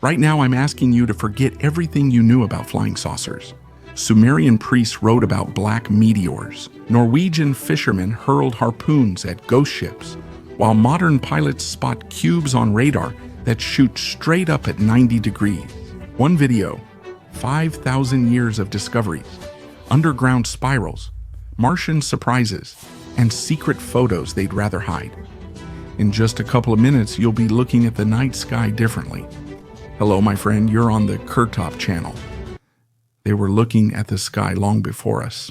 Right now, I'm asking you to forget everything you knew about flying saucers. Sumerian priests wrote about black meteors. Norwegian fishermen hurled harpoons at ghost ships, while modern pilots spot cubes on radar that shoot straight up at 90 degrees. One video, 5,000 years of discoveries, underground spirals, Martian surprises, and secret photos they'd rather hide. In just a couple of minutes, you'll be looking at the night sky differently. Hello, my friend, you're on the Kurtop channel. They were looking at the sky long before us.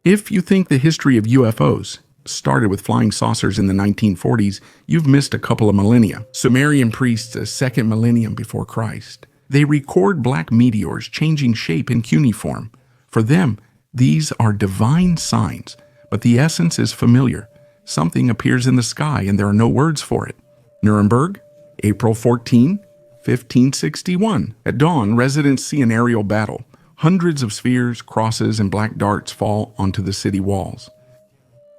If you think the history of UFOs started with flying saucers in the 1940s, you've missed a couple of millennia. Sumerian priests, a second millennium before Christ. They record black meteors changing shape in cuneiform. For them, these are divine signs, but the essence is familiar. Something appears in the sky and there are no words for it. Nuremberg, April 14, 1561. At dawn, residents see an aerial battle. Hundreds of spheres, crosses, and black darts fall onto the city walls.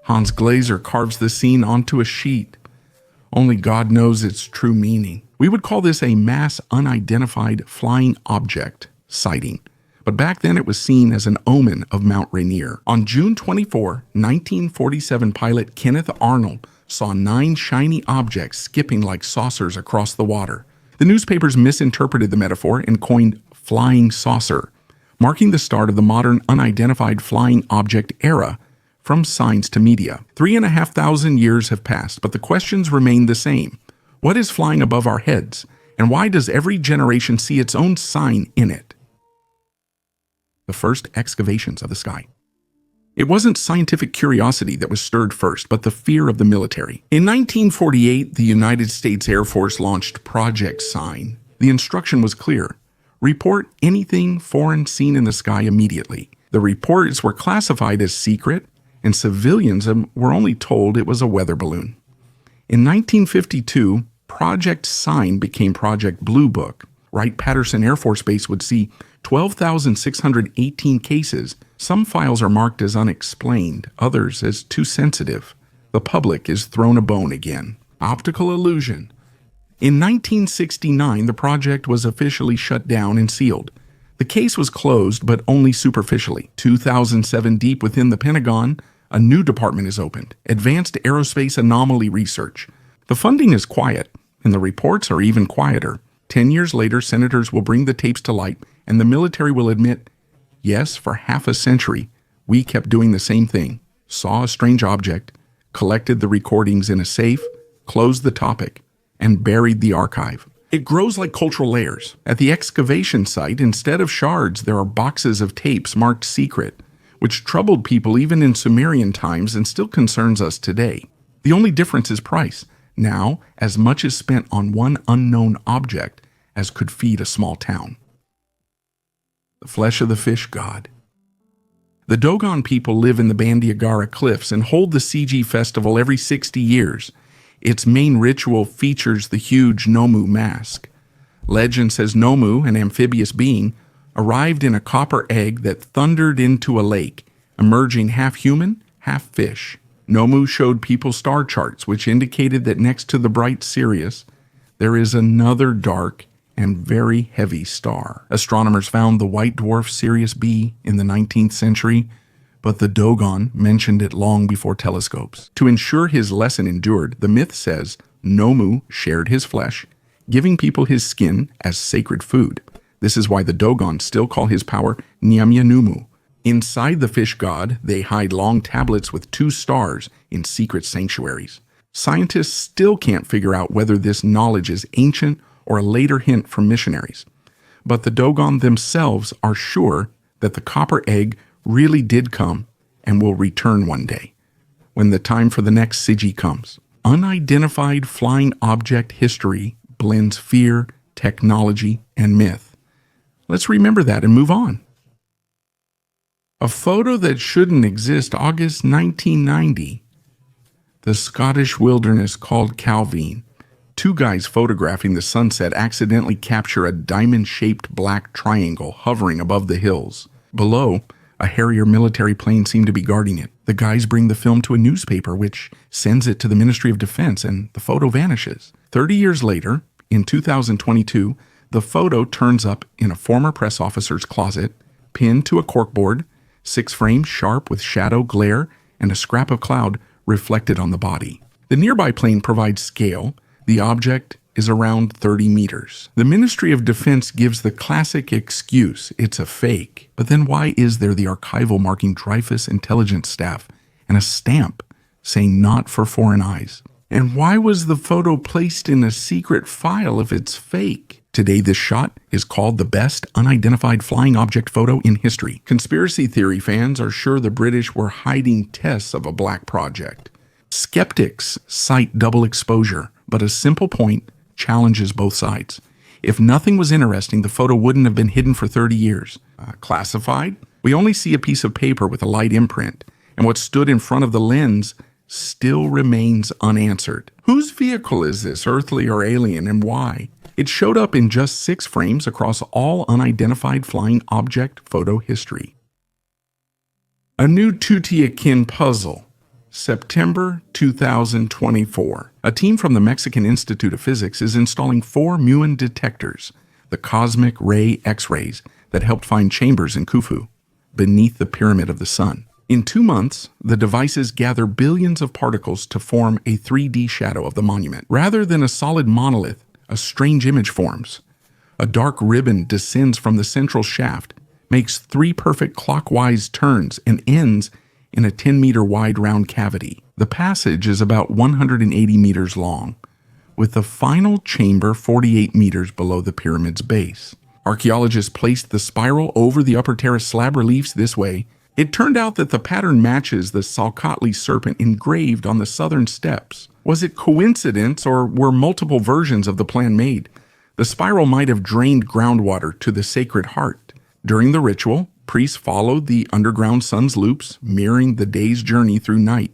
Hans Glaser carves the scene onto a sheet. Only God knows its true meaning. We would call this a mass unidentified flying object sighting, but back then it was seen as an omen of Mount Rainier. On June 24, 1947, pilot Kenneth Arnold saw 9 shiny objects skipping like saucers across the water. The newspapers misinterpreted the metaphor and coined flying saucer, marking the start of the modern unidentified flying object era. From signs to media, 3,500 years have passed, but the questions remain the same. What is flying above our heads, and why does every generation see its own sign in it? The first excavations of the sky. It wasn't scientific curiosity that was stirred first, but the fear of the military. In 1948, the United States Air Force launched Project Sign. The instruction was clear: report anything foreign seen in the sky immediately. The reports were classified as secret, and civilians were only told it was a weather balloon. In 1952, Project Sign became Project Blue Book. Wright-Patterson Air Force Base would see 12,618 cases. Some files are marked as unexplained, others as too sensitive. The public is thrown a bone again. Optical illusion. In 1969, the project was officially shut down and sealed. The case was closed, but only superficially. 2007, deep within the Pentagon, a new department is opened, Advanced Aerospace Anomaly Research. The funding is quiet, and the reports are even quieter. 10 years later, senators will bring the tapes to light, and the military will admit, yes, for half a century, we kept doing the same thing. Saw a strange object, collected the recordings in a safe, closed the topic, and buried the archive. It grows like cultural layers. At the excavation site, instead of shards, there are boxes of tapes marked secret, which troubled people even in Sumerian times and still concerns us today. The only difference is price. Now, as much is spent on one unknown object as could feed a small town. The flesh of the fish god. The Dogon people live in the Bandiagara cliffs and hold the CG festival every 60 years. Its main ritual features the huge Nomu mask. Legend says Nomu, an amphibious being, arrived in a copper egg that thundered into a lake, emerging half human, half fish. Nomu showed people star charts, which indicated that next to the bright Sirius, there is another dark and very heavy star. Astronomers found the white dwarf Sirius B in the 19th century, but the Dogon mentioned it long before telescopes. To ensure his lesson endured, the myth says Nomu shared his flesh, giving people his skin as sacred food. This is why the Dogon still call his power Nyamyanumu. Inside the fish god, they hide long tablets with 2 stars in secret sanctuaries. Scientists still can't figure out whether this knowledge is ancient or a later hint from missionaries. But the Dogon themselves are sure that the copper egg really did come and will return one day, when the time for the next Sigi comes. Unidentified flying object history blends fear, technology, and myth. Let's remember that and move on. A photo that shouldn't exist, August 1990. The Scottish wilderness called Calvine. 2 guys photographing the sunset accidentally capture a diamond-shaped black triangle hovering above the hills. Below, a Harrier military plane seemed to be guarding it. The guys bring the film to a newspaper, which sends it to the Ministry of Defense, and the photo vanishes. 30 years later, in 2022, the photo turns up in a former press officer's closet, pinned to a corkboard, 6 frames sharp with shadow, glare, and a scrap of cloud reflected on the body. The nearby plane provides scale. The object is around 30 meters. The Ministry of Defense gives the classic excuse, it's a fake. But then why is there the archival marking Dreyfus intelligence staff and a stamp saying not for foreign eyes? And why was the photo placed in a secret file if it's fake? Today, this shot is called the best unidentified flying object photo in history. Conspiracy theory fans are sure the British were hiding tests of a black project. Skeptics cite double exposure, but a simple point challenges both sides. If nothing was interesting, the photo wouldn't have been hidden for 30 years. Classified? We only see a piece of paper with a light imprint, and what stood in front of the lens still remains unanswered. Whose vehicle is this, earthly or alien, and why? It showed up in just 6 frames across all unidentified flying object photo history. A new Tutiakin puzzle. September 2024. A team from the Mexican Institute of Physics is installing 4 muon detectors, the cosmic ray X-rays that helped find chambers in Khufu, beneath the Pyramid of the Sun. In 2 months, the devices gather billions of particles to form a 3D shadow of the monument. Rather than a solid monolith, a strange image forms. A dark ribbon descends from the central shaft, makes 3 perfect clockwise turns, and ends in a 10-meter wide round cavity. The passage is about 180 meters long, with the final chamber 48 meters below the pyramid's base. Archaeologists placed the spiral over the upper terrace slab reliefs this way. It turned out that the pattern matches the Salkatli serpent engraved on the southern steps. Was it coincidence, or were multiple versions of the plan made? The spiral might have drained groundwater to the Sacred Heart. During the ritual, priests followed the underground sun's loops, mirroring the day's journey through night.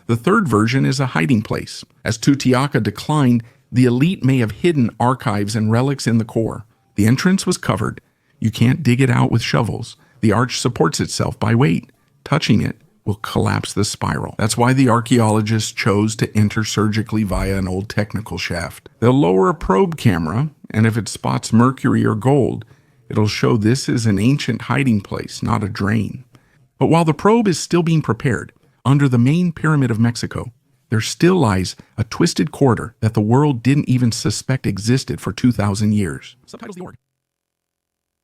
The third version is a hiding place. As Tutiaca declined, the elite may have hidden archives and relics in the core. The entrance was covered. You can't dig it out with shovels. The arch supports itself by weight. Touching it will collapse the spiral. That's why the archaeologists chose to enter surgically via an old technical shaft. They'll lower a probe camera, and if it spots mercury or gold, it'll show this is an ancient hiding place, not a drain. But while the probe is still being prepared, under the main pyramid of Mexico, there still lies a twisted corridor that the world didn't even suspect existed for 2,000 years. Subtitles the org.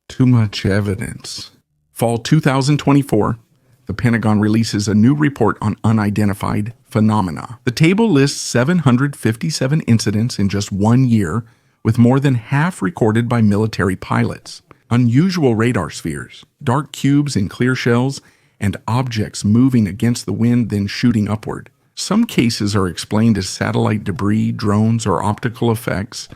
Too much evidence. Fall 2024, the Pentagon releases a new report on unidentified phenomena. The table lists 757 incidents in just 1 year, with more than half recorded by military pilots. Unusual radar spheres, dark cubes in clear shells, and objects moving against the wind then shooting upward. Some cases are explained as satellite debris, drones, or optical effects,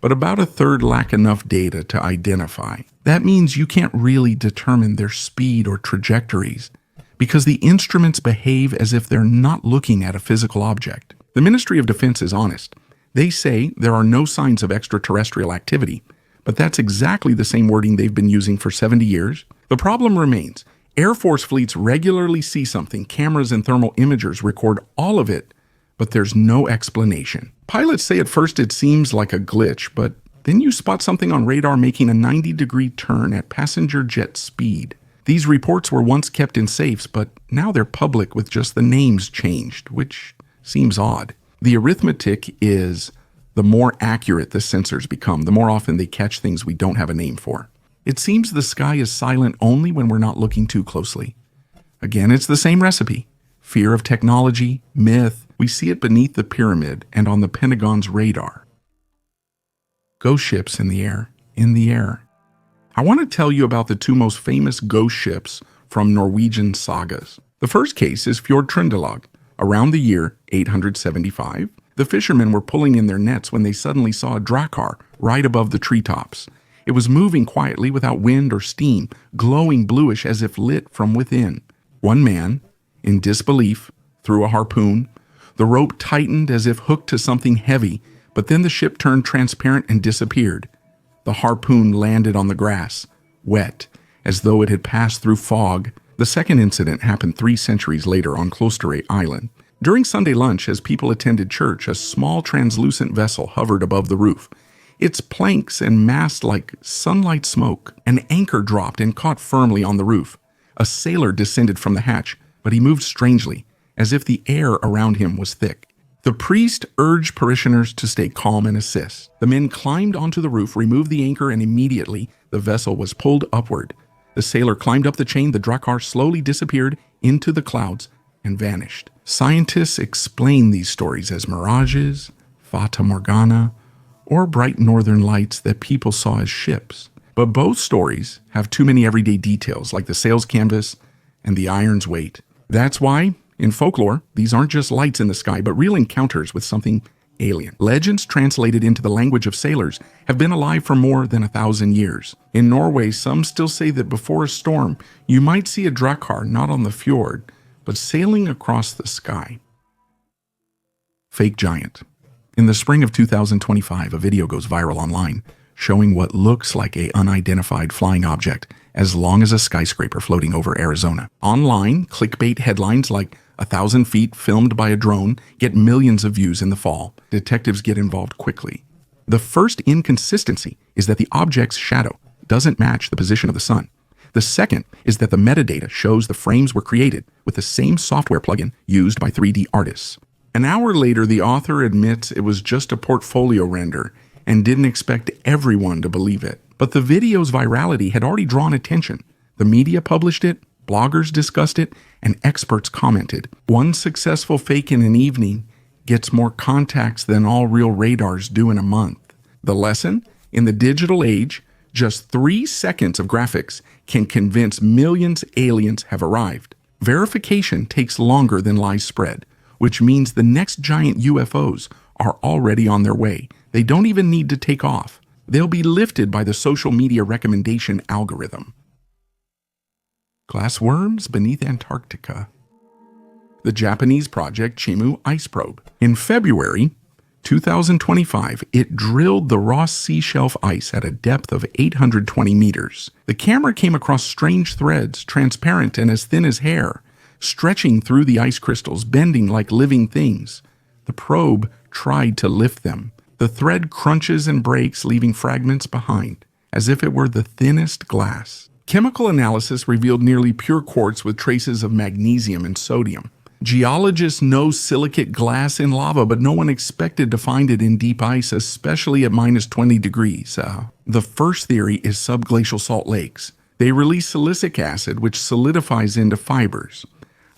but about a third lack enough data to identify. That means you can't really determine their speed or trajectories, because the instruments behave as if they're not looking at a physical object. The Ministry of Defense is honest. They say there are no signs of extraterrestrial activity, but that's exactly the same wording they've been using for 70 years. The problem remains. Air Force fleets regularly see something. Cameras and thermal imagers record all of it, but there's no explanation. Pilots say at first it seems like a glitch, but then you spot something on radar making a 90-degree turn at passenger jet speed. These reports were once kept in safes, but now they're public with just the names changed, which seems odd. The arithmetic is the more accurate the sensors become, the more often they catch things we don't have a name for. It seems the sky is silent only when we're not looking too closely. Again, it's the same recipe. Fear of technology, myth. We see it beneath the pyramid and on the Pentagon's radar. Ghost ships in the air. I want to tell you about the 2 most famous ghost ships from Norwegian sagas. The first case is Fjord Trøndelag. Around the year 875, the fishermen were pulling in their nets when they suddenly saw a drakkar right above the treetops. It was moving quietly without wind or steam, glowing bluish as if lit from within. One man, in disbelief, threw a harpoon. The rope tightened as if hooked to something heavy, but then the ship turned transparent and disappeared. The harpoon landed on the grass, wet, as though it had passed through fog. The second incident happened 3 centuries later on Klosterøy Island. During Sunday lunch, as people attended church, a small translucent vessel hovered above the roof. its planks and masts like sunlight smoke. An anchor dropped and caught firmly on the roof. A sailor descended from the hatch, but he moved strangely, as if the air around him was thick. The priest urged parishioners to stay calm and assist. The men climbed onto the roof, removed the anchor, and immediately the vessel was pulled upward. The sailor climbed up the chain, the drakkar slowly disappeared into the clouds and vanished. Scientists explain these stories as mirages, fata morgana, or bright northern lights that people saw as ships. But both stories have too many everyday details, like the sail's canvas and the iron's weight. That's why, in folklore, these aren't just lights in the sky, but real encounters with something alien. Legends translated into the language of sailors have been alive for more than 1,000 years. In Norway, some still say that before a storm, you might see a drakkar not on the fjord, but sailing across the sky. Fake giant. In the spring of 2025, a video goes viral online showing what looks like an unidentified flying object as long as a skyscraper floating over Arizona. Online, clickbait headlines like 1,000 feet filmed by a drone get millions of views in the fall. Detectives get involved quickly. The first inconsistency is that the object's shadow doesn't match the position of the sun. The second is that the metadata shows the frames were created with the same software plugin used by 3D artists. An hour later, the author admits it was just a portfolio render and didn't expect everyone to believe it. But the video's virality had already drawn attention. The media published it, bloggers discussed it, and experts commented. One successful fake in an evening gets more contacts than all real radars do in a month. The lesson? In the digital age, just 3 seconds of graphics can convince millions aliens have arrived. Verification takes longer than lies spread, which means the next giant UFOs are already on their way. They don't even need to take off. They'll be lifted by the social media recommendation algorithm. Glass worms beneath Antarctica. The Japanese project Chimu Ice Probe. In February 2025, it drilled the Ross Sea Shelf ice at a depth of 820 meters. The camera came across strange threads, transparent and as thin as hair, stretching through the ice crystals, bending like living things. The probe tried to lift them. The thread crunches and breaks, leaving fragments behind, as if it were the thinnest glass. Chemical analysis revealed nearly pure quartz with traces of magnesium and sodium. Geologists know silicate glass in lava, but no one expected to find it in deep ice, especially at minus 20 degrees. The first theory is subglacial salt lakes. They release silicic acid, which solidifies into fibers,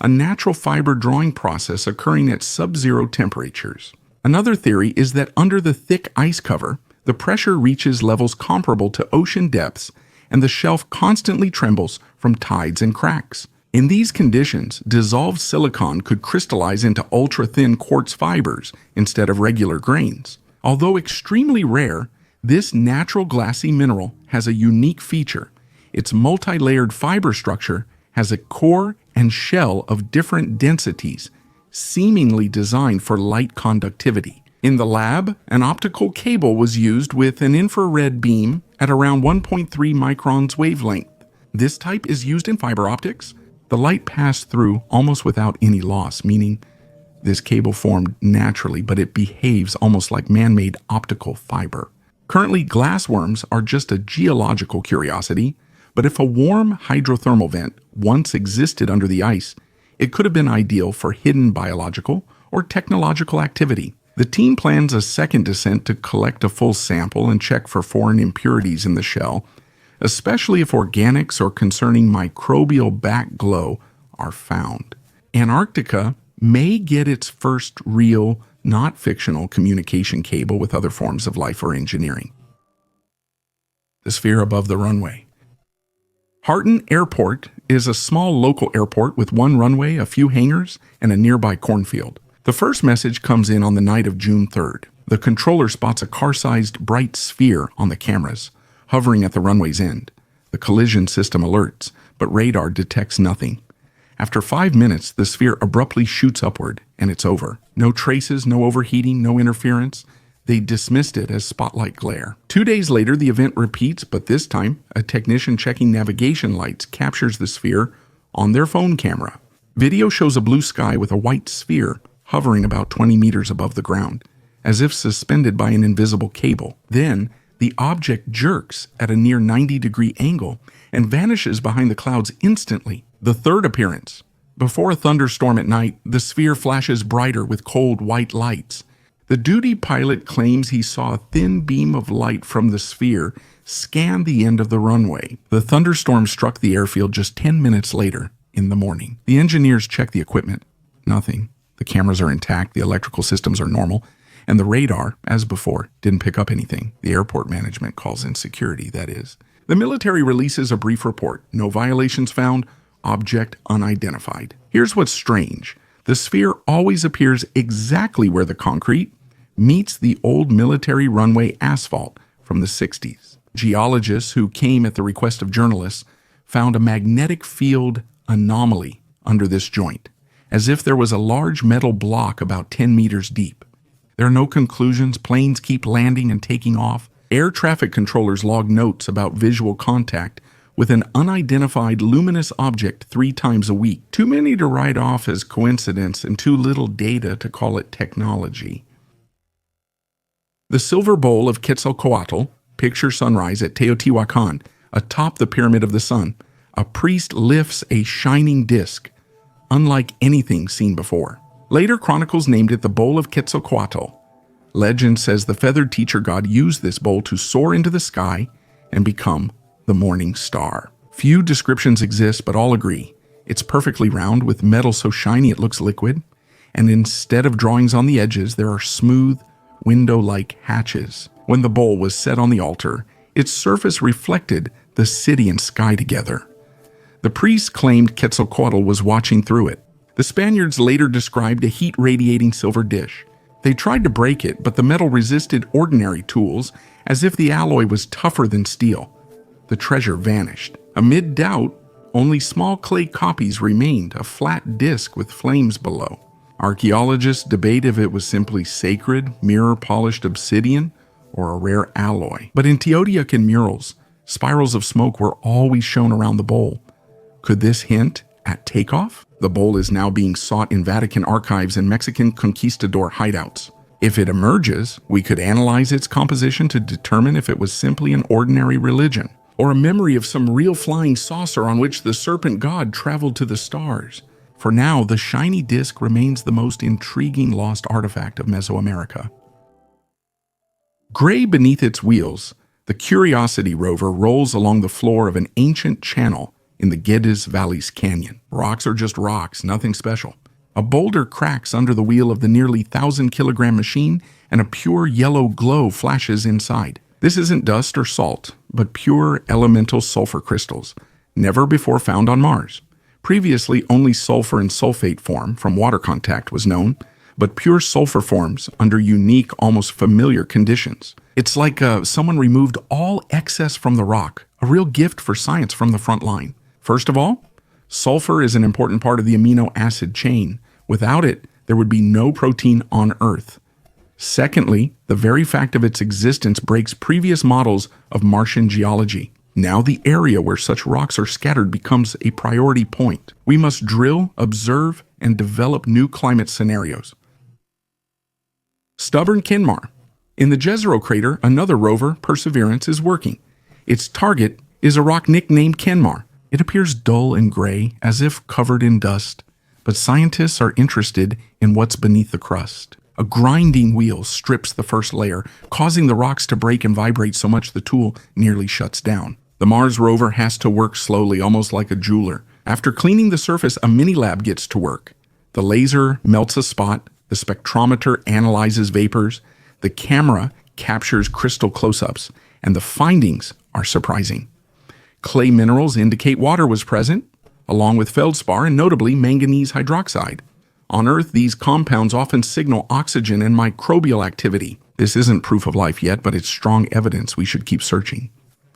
a natural fiber drawing process occurring at sub-zero temperatures. Another theory is that under the thick ice cover, the pressure reaches levels comparable to ocean depths, and the shelf constantly trembles from tides and cracks. In these conditions, dissolved silicon could crystallize into ultra-thin quartz fibers instead of regular grains. Although extremely rare, this natural glassy mineral has a unique feature. Its multi-layered fiber structure has a core and shell of different densities, seemingly designed for light conductivity. In the lab, an optical cable was used with an infrared beam at around 1.3 microns wavelength. This type is used in fiber optics. The light passed through almost without any loss, meaning this cable formed naturally, but it behaves almost like man-made optical fiber. Currently, glass worms are just a geological curiosity, but if a warm hydrothermal vent once existed under the ice, it could have been ideal for hidden biological or technological activity. The team plans a second descent to collect a full sample and check for foreign impurities in the shell, especially if organics or concerning microbial back glow are found. Antarctica may get its first real, not fictional communication cable with other forms of life or engineering. The sphere above the runway. Harton Airport is a small local airport with one runway, a few hangars, and a nearby cornfield. The first message comes in on the night of June 3rd. The controller spots a car-sized bright sphere on the cameras, hovering at the runway's end. The collision system alerts, but radar detects nothing. After 5 minutes, the sphere abruptly shoots upward, and it's over. No traces, no overheating, no interference. They dismissed it as spotlight glare. 2 days later, the event repeats, but this time, a technician checking navigation lights captures the sphere on their phone camera. Video shows a blue sky with a white sphere hovering about 20 meters above the ground. as if suspended by an invisible cable. Then, the object jerks at a near 90-degree angle and vanishes behind the clouds instantly. The third appearance. Before a thunderstorm at night, the sphere flashes brighter with cold white lights. The duty pilot claims he saw a thin beam of light from the sphere scan the end of the runway. The thunderstorm struck the airfield just 10 minutes later in the morning. The engineers checked the equipment. Nothing. The cameras are intact, the electrical systems are normal, and the radar, as before, didn't pick up anything. The airport management calls in security, that is. The military releases a brief report. No violations found, object unidentified. Here's what's strange. The sphere always appears exactly where the concrete meets the old military runway asphalt from the 60s. Geologists who came at the request of journalists found a magnetic field anomaly under this joint, as if there was a large metal block about 10 meters deep. There are no conclusions. Planes keep landing and taking off. Air traffic controllers log notes about visual contact with an unidentified luminous object 3 times a week. Too many to write off as coincidence and too little data to call it technology. The silver bowl of Quetzalcoatl, picture sunrise at Teotihuacan, atop the Pyramid of the Sun. A priest lifts a shining disc, unlike anything seen before. Later chronicles named it the Bowl of Quetzalcoatl. Legend says the feathered teacher god used this bowl to soar into the sky and become the morning star. Few descriptions exist, but all agree. It's perfectly round, with metal so shiny it looks liquid, and instead of drawings on the edges, there are smooth, window-like hatches. When the bowl was set on the altar, its surface reflected the city and sky together. The priests claimed Quetzalcoatl was watching through it. The Spaniards later described a heat-radiating silver dish. They tried to break it, but the metal resisted ordinary tools, as if the alloy was tougher than steel. The treasure vanished. Amid doubt, only small clay copies remained, a flat disc with flames below. Archaeologists debate if it was simply sacred, mirror-polished obsidian, or a rare alloy. But in Teotihuacan murals, spirals of smoke were always shown around the bowl. Could this hint at takeoff? The bowl is now being sought in Vatican archives and Mexican conquistador hideouts. If it emerges, we could analyze its composition to determine if it was simply an ordinary religion, or a memory of some real flying saucer on which the serpent god traveled to the stars. For now, the shiny disc remains the most intriguing lost artifact of Mesoamerica. Gray beneath its wheels, the Curiosity rover rolls along the floor of an ancient channel in the Geddes Valley's canyon. Rocks are just rocks, nothing special. A boulder cracks under the wheel of the nearly 1,000-kilogram machine, and a pure yellow glow flashes inside. This isn't dust or salt, but pure elemental sulfur crystals, never before found on Mars. Previously, only sulfur in sulfate form from water contact was known, but pure sulfur forms under unique, almost familiar conditions. It's like someone removed all excess from the rock, a real gift for science from the front line. First of all, sulfur is an important part of the amino acid chain. Without it, there would be no protein on Earth. Secondly, the very fact of its existence breaks previous models of Martian geology. Now the area where such rocks are scattered becomes a priority point. We must drill, observe, and develop new climate scenarios. Stubborn Kenmare. In the Jezero crater, another rover, Perseverance, is working. Its target is a rock nicknamed Kenmare. It appears dull and gray, as if covered in dust, but scientists are interested in what's beneath the crust. A grinding wheel strips the first layer, causing the rocks to break and vibrate so much the tool nearly shuts down. The Mars rover has to work slowly, almost like a jeweler. After cleaning the surface, a mini-lab gets to work. The laser melts a spot, the spectrometer analyzes vapors, the camera captures crystal close-ups, and the findings are surprising. Clay minerals indicate water was present, along with feldspar and notably manganese hydroxide. On Earth, these compounds often signal oxygen and microbial activity. This isn't proof of life yet, but it's strong evidence we should keep searching.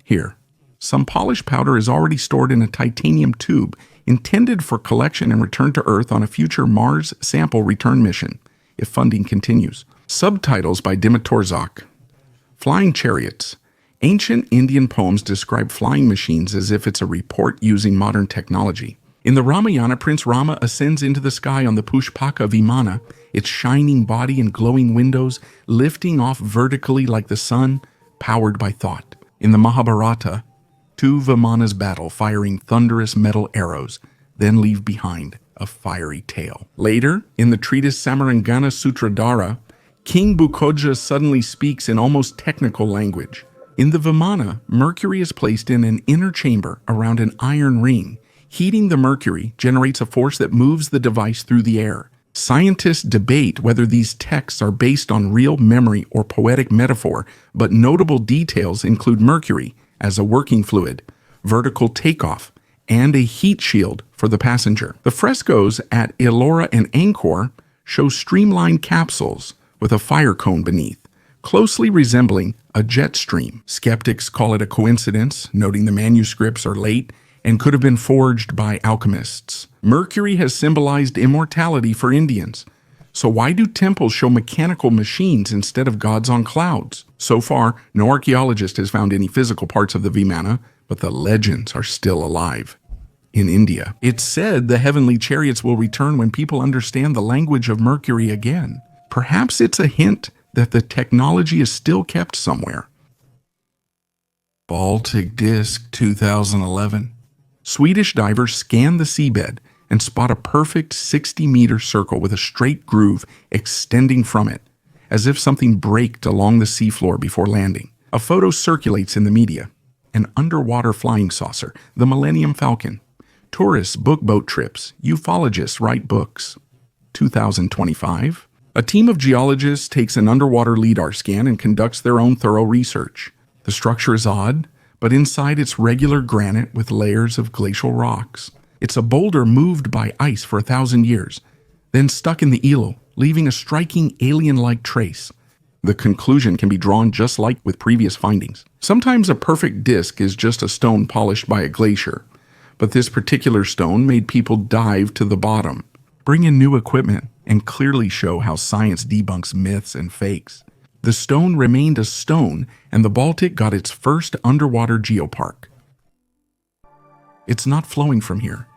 Here, some polished powder is already stored in a titanium tube intended for collection and return to Earth on a future Mars sample return mission, if funding continues. Subtitles by Dimitor Zak. Flying chariots. Ancient Indian poems describe flying machines as if it's a report using modern technology. In the Ramayana, Prince Rama ascends into the sky on the Pushpaka Vimana its shining body and glowing windows lifting off vertically like the sun, powered by thought. In the Mahabharata, two Vimanas battle, firing thunderous metal arrows, then leave behind a fiery tail. Later, in the treatise Samarangana Sutradhara, King Bukoja suddenly speaks in almost technical language. In the Vimana, Mercury is placed in an inner chamber around an iron ring. Heating the mercury generates a force that moves the device through the air. Scientists debate whether these texts are based on real memory or poetic metaphor, but notable details include mercury as a working fluid, vertical takeoff, and a heat shield for the passenger. The frescoes at Ellora and Angkor show streamlined capsules with a fire cone beneath, closely resembling a jet stream. Skeptics call it a coincidence, noting the manuscripts are late and could have been forged by alchemists. Mercury has symbolized immortality for Indians. So why do temples show mechanical machines instead of gods on clouds? So far, no archaeologist has found any physical parts of the Vimana, but the legends are still alive. In India, it's said the heavenly chariots will return when people understand the language of Mercury again. Perhaps it's a hint that the technology is still kept somewhere. Baltic Disc 2011. Swedish divers scan the seabed and spot a perfect 60-meter circle with a straight groove extending from it, as if something braked along the seafloor before landing. A photo circulates in the media. An underwater flying saucer, the Millennium Falcon. Tourists book boat trips. Ufologists write books. 2025. A team of geologists takes an underwater LIDAR scan and conducts their own thorough research. The structure is odd, but inside it's regular granite with layers of glacial rocks. It's a boulder moved by ice for 1,000 years, then stuck in the Ilo, leaving a striking alien-like trace. The conclusion can be drawn just like with previous findings. Sometimes a perfect disc is just a stone polished by a glacier, but this particular stone made people dive to the bottom, bring in new equipment, and clearly show how science debunks myths and fakes. The stone remained a stone, and the Baltic got its first underwater geopark. It's not flowing from here.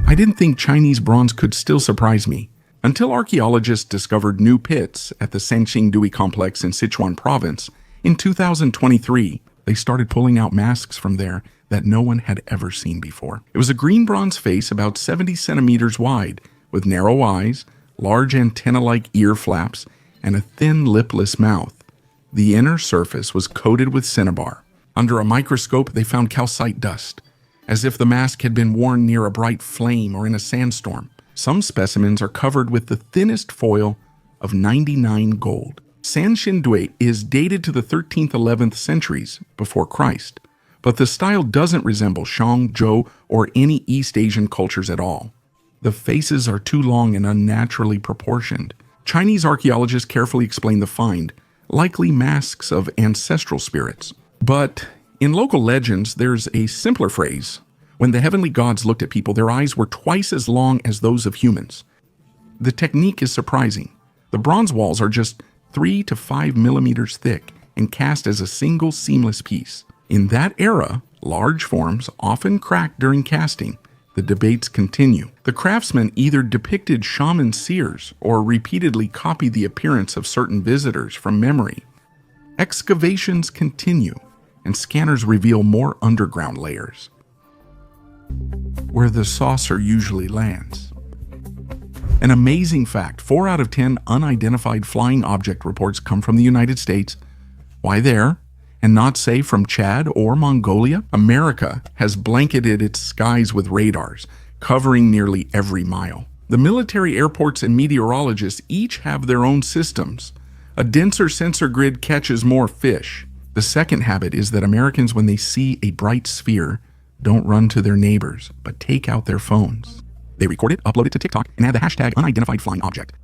I didn't think Chinese bronze could still surprise me, until archaeologists discovered new pits at the Sanxingdui complex in Sichuan province. In 2023, they started pulling out masks from there that no one had ever seen before. It was a green bronze face about 70 centimeters wide, with narrow eyes, large antenna-like ear flaps, and a thin lipless mouth. The inner surface was coated with cinnabar. Under a microscope, they found calcite dust, as if the mask had been worn near a bright flame or in a sandstorm. Some specimens are covered with the thinnest foil of 99 gold. Sanxingdui is dated to the 13th, 11th centuries before Christ, but the style doesn't resemble Shang, Zhou, or any East Asian cultures at all. The faces are too long and unnaturally proportioned. Chinese archaeologists carefully explain the find, likely masks of ancestral spirits. But in local legends, there's a simpler phrase. When the heavenly gods looked at people, their eyes were twice as long as those of humans. The technique is surprising. The bronze walls are just 3 to 5 millimeters thick and cast as a single seamless piece. In that era, large forms often cracked during casting. The debates continue. The craftsmen either depicted shaman seers or repeatedly copied the appearance of certain visitors from memory. Excavations continue, and scanners reveal more underground layers, where the saucer usually lands. An amazing fact, 4 out of 10 unidentified flying object reports come from the United States. Why there? And not, say, from Chad or Mongolia? America has blanketed its skies with radars, covering nearly every mile. The military airports and meteorologists each have their own systems. A denser sensor grid catches more fish. The second habit is that Americans, when they see a bright sphere, don't run to their neighbors, but take out their phones. They record it, upload it to TikTok, and add the hashtag unidentified flying object.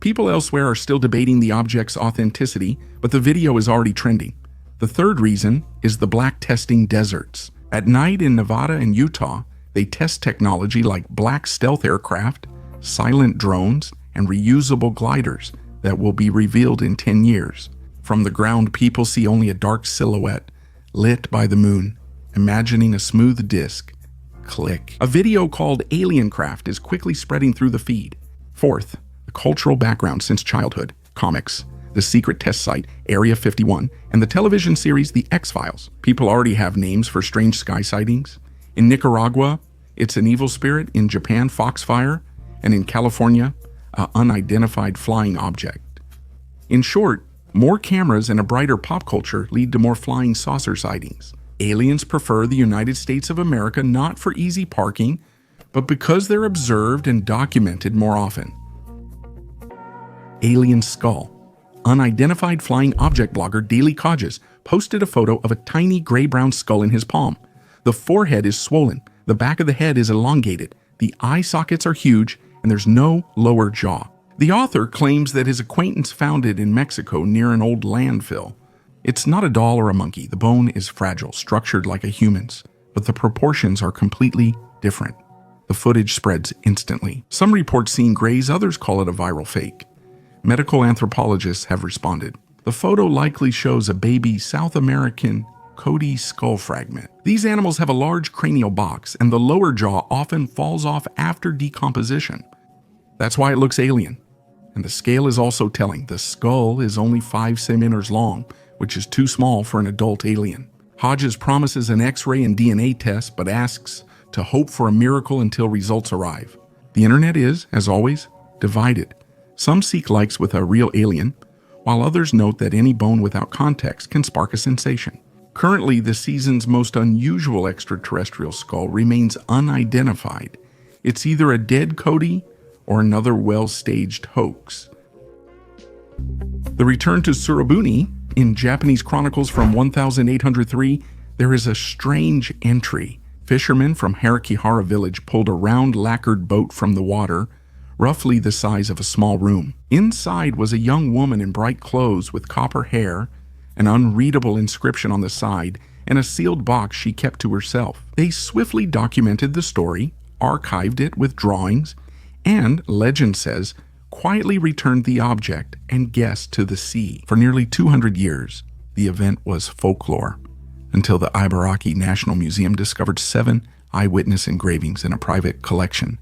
People elsewhere are still debating the object's authenticity, but the video is already trending. The third reason is the black testing deserts. At night in Nevada and Utah, they test technology like black stealth aircraft, silent drones, and reusable gliders that will be revealed in 10 years. From the ground, people see only a dark silhouette lit by the moon, imagining a smooth disc. Click. A video called Alien Craft is quickly spreading through the feed. Fourth, The cultural background since childhood, comics, the secret test site, Area 51, and the television series The X-Files. People already have names for strange sky sightings. In Nicaragua, it's an evil spirit. In Japan, foxfire. And in California, an unidentified flying object. In short, more cameras and a brighter pop culture lead to more flying saucer sightings. Aliens prefer the United States of America not for easy parking, but because they're observed and documented more often. Alien skull. Unidentified flying object blogger Daily Kodges posted a photo of a tiny gray-brown skull in his palm. The forehead is swollen, the back of the head is elongated, the eye sockets are huge, and there's no lower jaw. The author claims that his acquaintance found it in Mexico near an old landfill. It's not a doll or a monkey. The bone is fragile, structured like a human's, but the proportions are completely different. The footage spreads instantly. Some report seeing grays, others call it a viral fake. Medical anthropologists have responded. The photo likely shows a baby South American Cody skull fragment. These animals have a large cranial box, and the lower jaw often falls off after decomposition. That's why it looks alien. And the scale is also telling. The skull is only 5 centimeters long, which is too small for an adult alien. Hodges promises an X-ray and DNA test, but asks to hope for a miracle until results arrive. The internet is, as always, divided. Some seek likes with a real alien, while others note that any bone without context can spark a sensation. Currently, the season's most unusual extraterrestrial skull remains unidentified. It's either a dead Cody or another well-staged hoax. The return to Surabuni. In Japanese chronicles from 1803, there is a strange entry. Fishermen from Harakihara village pulled a round lacquered boat from the water, roughly the size of a small room. Inside was a young woman in bright clothes with copper hair, an unreadable inscription on the side, and a sealed box she kept to herself. They swiftly documented the story, archived it with drawings, and, legend says, quietly returned the object and guest to the sea. For nearly 200 years, the event was folklore, until the Ibaraki National Museum discovered 7 eyewitness engravings in a private collection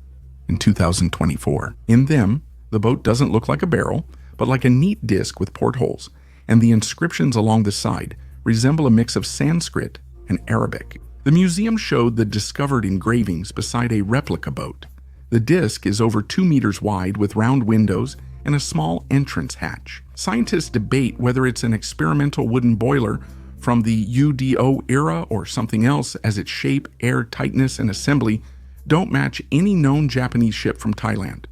in 2024. In them, the boat doesn't look like a barrel, but like a neat disc with portholes, and the inscriptions along the side resemble a mix of Sanskrit and Arabic. The museum showed the discovered engravings beside a replica boat. The disc is over 2 meters wide with round windows and a small entrance hatch. Scientists debate whether it's an experimental wooden boiler from the UDO era or something else, as its shape, air tightness, and assembly don't match any known Japanese ship from Thailand.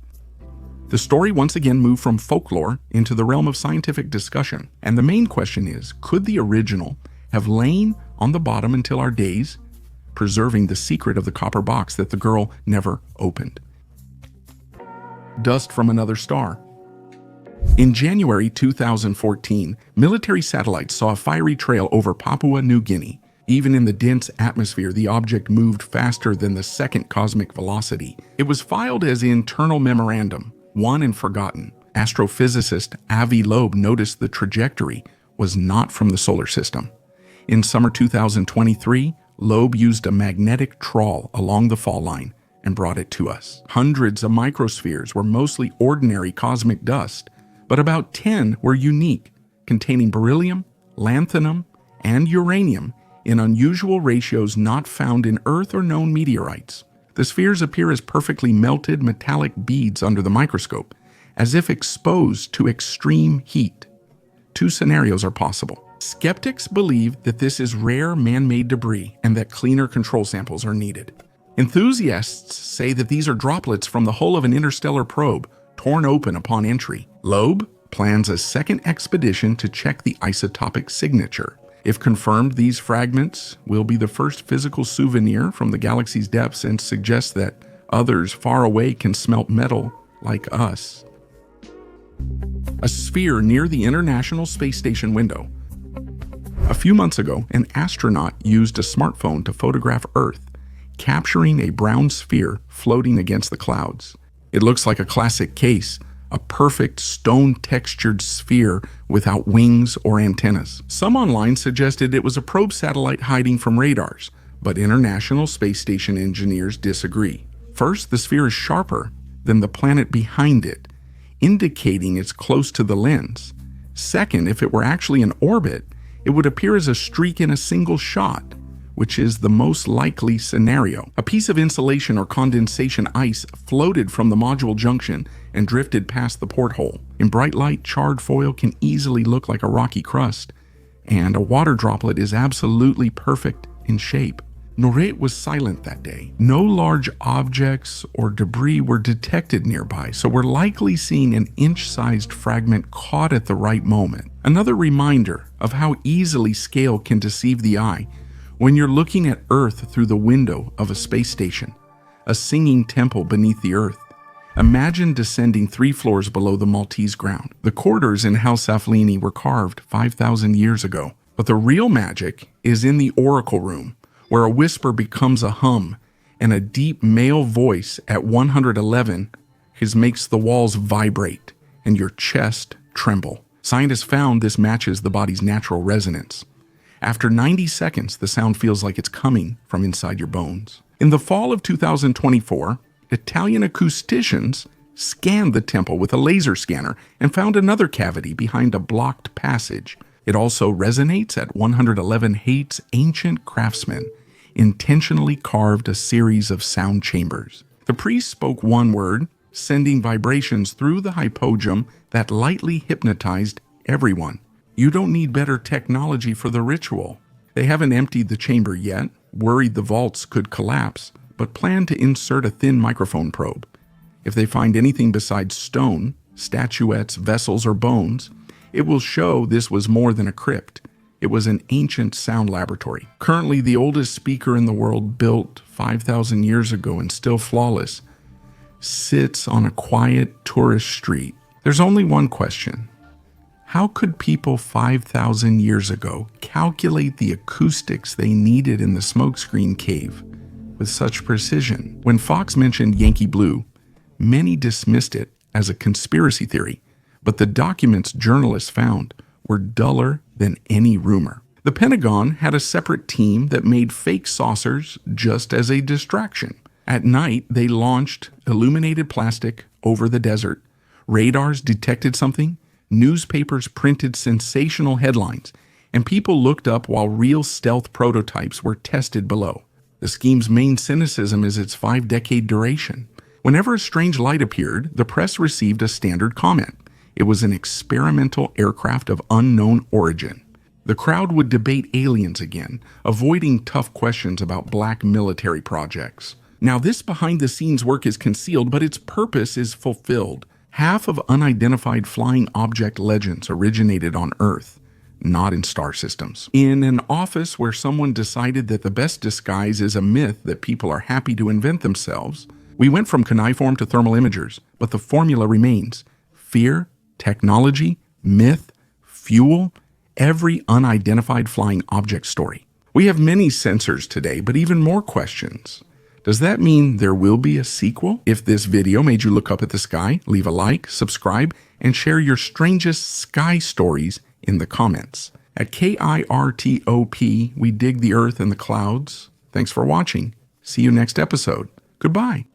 The story once again moved from folklore into the realm of scientific discussion, and the main question is, could the original have lain on the bottom until our days, preserving the secret of the copper box that the girl never opened? Dust from another star. In January 2014, military satellites saw a fiery trail over Papua New Guinea. Even in the dense atmosphere, the object moved faster than the second cosmic velocity. It was filed as internal memorandum, won and forgotten. Astrophysicist Avi Loeb noticed the trajectory was not from the solar system. In summer 2023, Loeb used a magnetic trawl along the fall line and brought it to us. Hundreds of microspheres were mostly ordinary cosmic dust, but about 10 were unique, containing beryllium, lanthanum, and uranium in unusual ratios not found in Earth or known meteorites. The spheres appear as perfectly melted metallic beads under the microscope, as if exposed to extreme heat. 2 scenarios are possible. Skeptics believe that this is rare man-made debris and that cleaner control samples are needed. Enthusiasts say that these are droplets from the hull of an interstellar probe, torn open upon entry. Loeb plans a second expedition to check the isotopic signature. If confirmed, these fragments will be the first physical souvenir from the galaxy's depths and suggest that others far away can smelt metal like us. A sphere near the International Space Station window. A few months ago, an astronaut used a smartphone to photograph Earth, capturing a brown sphere floating against the clouds. It looks like a classic case, a perfect stone-textured sphere without wings or antennas. Some online suggested it was a probe satellite hiding from radars, but International Space Station engineers disagree. First, the sphere is sharper than the planet behind it, indicating it's close to the lens. Second, if it were actually in orbit, it would appear as a streak in a single shot, which is the most likely scenario. A piece of insulation or condensation ice floated from the module junction and drifted past the porthole. In bright light, charred foil can easily look like a rocky crust, and a water droplet is absolutely perfect in shape. Norit was silent that day. No large objects or debris were detected nearby, so we're likely seeing an inch-sized fragment caught at the right moment. Another reminder of how easily scale can deceive the eye when you're looking at Earth through the window of a space station, a singing temple beneath the Earth. Imagine descending 3 floors below the Maltese ground. The quarters in House Saflieni were carved 5,000 years ago, but the real magic is in the oracle room, where a whisper becomes a hum, and a deep male voice at 111 makes the walls vibrate and your chest tremble. Scientists found this matches the body's natural resonance. After 90 seconds, the sound feels like it's coming from inside your bones. In the fall of 2024, Italian acousticians scanned the temple with a laser scanner and found another cavity behind a blocked passage. It also resonates at 111. Hate's ancient craftsmen intentionally carved a series of sound chambers. The priest spoke one word, sending vibrations through the hypogum that lightly hypnotized everyone. You don't need better technology for the ritual. They haven't emptied the chamber yet, worried the vaults could collapse, but plan to insert a thin microphone probe. If they find anything besides stone, statuettes, vessels, or bones, it will show this was more than a crypt. It was an ancient sound laboratory. Currently, the oldest speaker in the world, built 5,000 years ago and still flawless, sits on a quiet tourist street. There's only one question. How could people 5,000 years ago calculate the acoustics they needed in the smokescreen cave with such precision? When Fox mentioned Yankee Blue, many dismissed it as a conspiracy theory, but the documents journalists found were duller than any rumor. The Pentagon had a separate team that made fake saucers just as a distraction. At night, they launched illuminated plastic over the desert. Radars detected something, newspapers printed sensational headlines, and people looked up while real stealth prototypes were tested below. The scheme's main cynicism is its 5-decade duration. Whenever a strange light appeared, the press received a standard comment. It was an experimental aircraft of unknown origin. The crowd would debate aliens again, avoiding tough questions about black military projects. Now, this behind-the-scenes work is concealed, but its purpose is fulfilled. Half of unidentified flying object legends originated on Earth, not in star systems. In an office where someone decided that the best disguise is a myth that people are happy to invent themselves, we went from cuneiform to thermal imagers, but the formula remains. Fear, technology, myth, fuel, every unidentified flying object story. We have many sensors today, but even more questions. Does that mean there will be a sequel? If this video made you look up at the sky, leave a like, subscribe, and share your strangest sky stories in the comments. At KIRTOP, we dig the earth and the clouds. Thanks for watching. See you next episode. Goodbye.